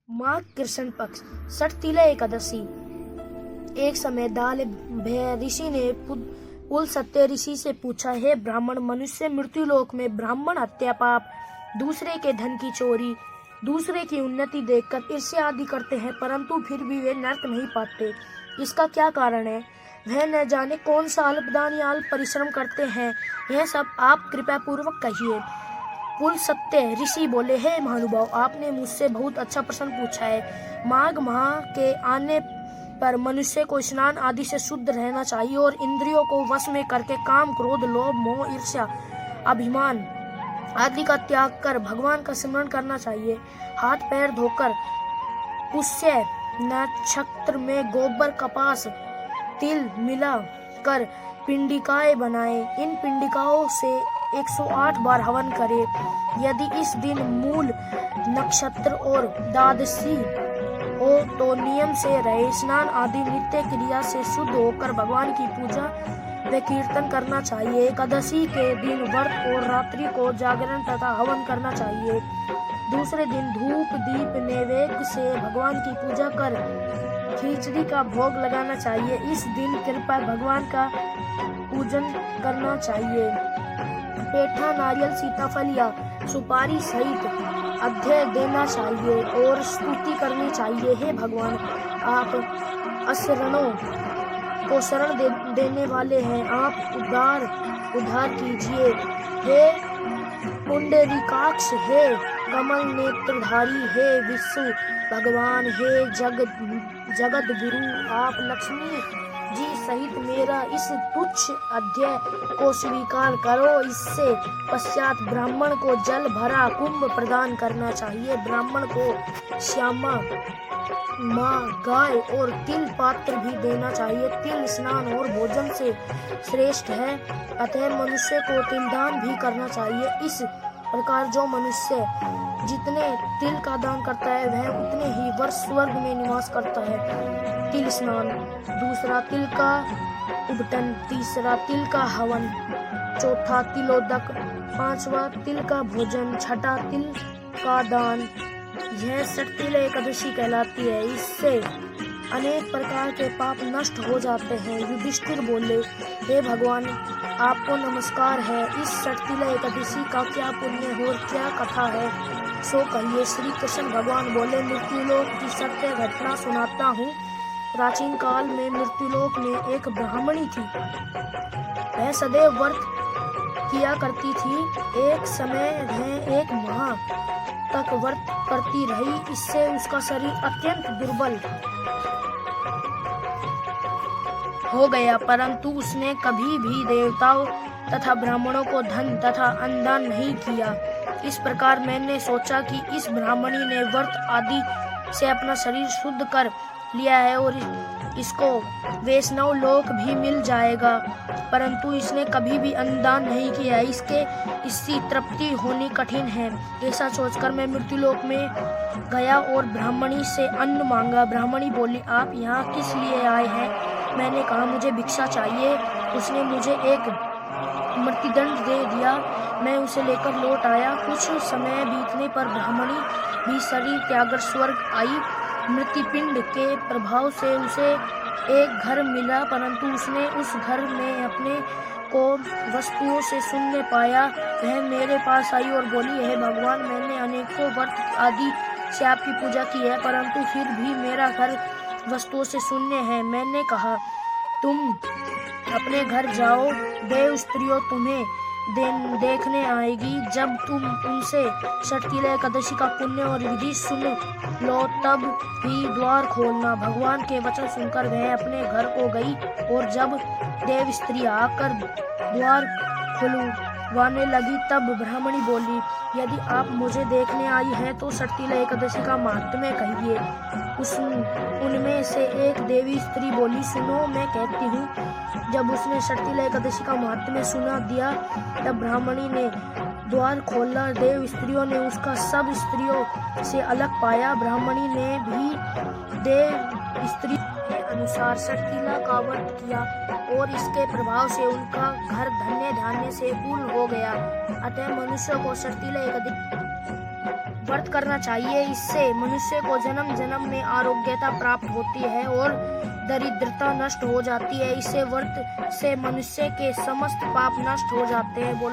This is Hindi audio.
माघ कृष्ण पक्ष षटतिला एकादशी। एक समय दाल ऋषि ने पुलस्त्य ऋषि से पूछा, हे ब्राह्मण, मनुष्य मृत्यु लोक में ब्राह्मण हत्या पाप, दूसरे के धन की चोरी, दूसरे की उन्नति देखकर ईर्ष्या आदि करते हैं, परंतु फिर भी वे नरक नहीं पाते। इसका क्या कारण है? वह न जाने कौन सा अल्पदान या अल्प परिश्रम करते हैं। यह सब आप कृपया पूर्वक कहिए। पुलस्त्य ऋषि बोले, हे महानुभाव, आपने मुझसे बहुत अच्छा प्रश्न पूछा है। माघ माह के आने पर मनुष्य को स्नान आदि से शुद्ध रहना चाहिए और इंद्रियों को वश में करके काम, क्रोध, लोभ, मोह, ईर्ष्या, अभिमान आदि का त्याग कर भगवान का स्मरण करना चाहिए। हाथ पैर धोकर पुष्य नक्षत्र में गोबर, कपास, तिल मिला कर पिंडिकाएं बनाए। इन पिंडिकाओं से 108 बार हवन करे। यदि इस दिन मूल नक्षत्र और द्वादशी हो तो नियम से रहे। स्नान आदि नित्य क्रिया से शुद्ध होकर भगवान की पूजा व कीर्तन करना चाहिए। एकादशी के दिन व्रत और रात्रि को जागरण तथा हवन करना चाहिए। दूसरे दिन धूप दीप नैवेद्य से भगवान की पूजा कर खिचड़ी का भोग लगाना चाहिए। इस दिन कृपा भगवान का पूजन करना चाहिए। पेठा, नारियल, सीताफल या सुपारी सहित अर्घ्य देना चाहिए और स्तुति करनी चाहिए। हे भगवान, आप असरणों को शरण देने वाले हैं, आप उद्धार कीजिए। हे पुंडरीकाक्ष, हे कमल नेत्रधारी, हे विष्णु भगवान, हे जगत गुरु, आप लक्ष्मी जी सहित मेरा इस तुच्छ अध्याय को स्वीकार करो। इससे पश्चात ब्राह्मण को जल भरा कुंभ प्रदान करना चाहिए। ब्राह्मण को श्यामा माँ, गाय और तिल पात्र भी देना चाहिए। तिल स्नान और भोजन से श्रेष्ठ है, अतः मनुष्य को तिलदान भी करना चाहिए। इस प्रकार जो मनुष्य जितने तिल का दान करता है वह उतने ही वर्ष स्वर्ग में निवास करता है। तिल स्नान, दूसरा तिल का उबटन, तीसरा तिल का हवन, चौथा तिलोदक, पांचवा तिल का भोजन, छठा तिल का दान। यह षटतिला एकादशी कहलाती है। इससे अनेक प्रकार के पाप नष्ट हो जाते हैं। युधिष्ठिर बोले, हे भगवान, आपको नमस्कार है। इस षटतिला एकादशी का क्या पुण्य और क्या कथा है सो कहिए। श्री कृष्ण भगवान बोले, मृत्युलोक की सत्य घटना सुनाता हूँ। प्राचीन काल में मृत्युलोक में एक ब्राह्मणी थी। वह सदैव व्रत किया करती थी। एक समय वह एक माह तक व्रत करती रही। इससे उसका शरीर अत्यंत दुर्बल हो गया, परंतु उसने कभी भी देवताओं तथा ब्राह्मणों को धन तथा अन्नदान नहीं किया। इस प्रकार मैंने सोचा कि इस ब्राह्मणी ने व्रत आदि से अपना शरीर शुद्ध कर लिया है और इसको वैष्णव लोक भी मिल जाएगा, परंतु इसने कभी भी अन्नदान नहीं किया। इसकी तृप्ति होनी कठिन है। ऐसा सोचकर मैं मृत्युलोक में गया और ब्राह्मणी से अन्न मांगा। ब्राह्मणी बोली, आप यहाँ किस लिए आए हैं? मैंने कहा, मुझे भिक्षा चाहिए। उसने मुझे एक मृत्युदंड दे दिया। मैं उसे लेकर लौट आया। कुछ समय बीतने पर ब्राह्मणी भी शरीर त्यागकर स्वर्ग आई। मृत्युपिंड के प्रभाव से उसे एक घर मिला, परंतु उसने उस घर में अपने को वस्तुओं से शून्य पाया। वह मेरे पास आई और बोली, हे भगवान, मैंने अनेकों व्रत आदि से आपकी पूजा की है, परंतु फिर भी मेरा घर वस्तुओं से शून्य है। मैंने कहा, तुम अपने घर जाओ, देव स्त्रियों तुम्हें देखने आएगी। जब तुम उनसे षटतिला एकादशी का पुण्य और विधि सुन लो तब ही द्वार खोलना। भगवान के वचन सुनकर वह अपने घर को गई और जब देव स्त्री आकर द्वार खुलवाने लगी तब ब्राह्मणी बोली, यदि आप मुझे देखने आई हैं तो षटतिला एकादशी का महात्म्य कहिए। उनमें से एक देवी स्त्री बोली, सुनो, मैं कहती हूँ। जब उसने षटतिला एकादशी का महात्म्य सुना दिया तब ब्राह्मणी ने द्वार खोला। देव स्त्रियों ने उसका सब स्त्रियों से अलग पाया। ब्राह्मणी ने भी देव स्त्री के अनुसार षटतिला का व्रत किया और इसके प्रभाव से उनका घर धन्य धान्य से पूर्ण हो गया। अतः मनुष्य को षटतिला एकादशी व्रत करना चाहिए। इससे मनुष्य को जन्म जन्म में आरोग्यता प्राप्त होती है और दरिद्रता नष्ट हो जाती है। इससे व्रत से मनुष्य के समस्त पाप नष्ट हो जाते हैं। बोलो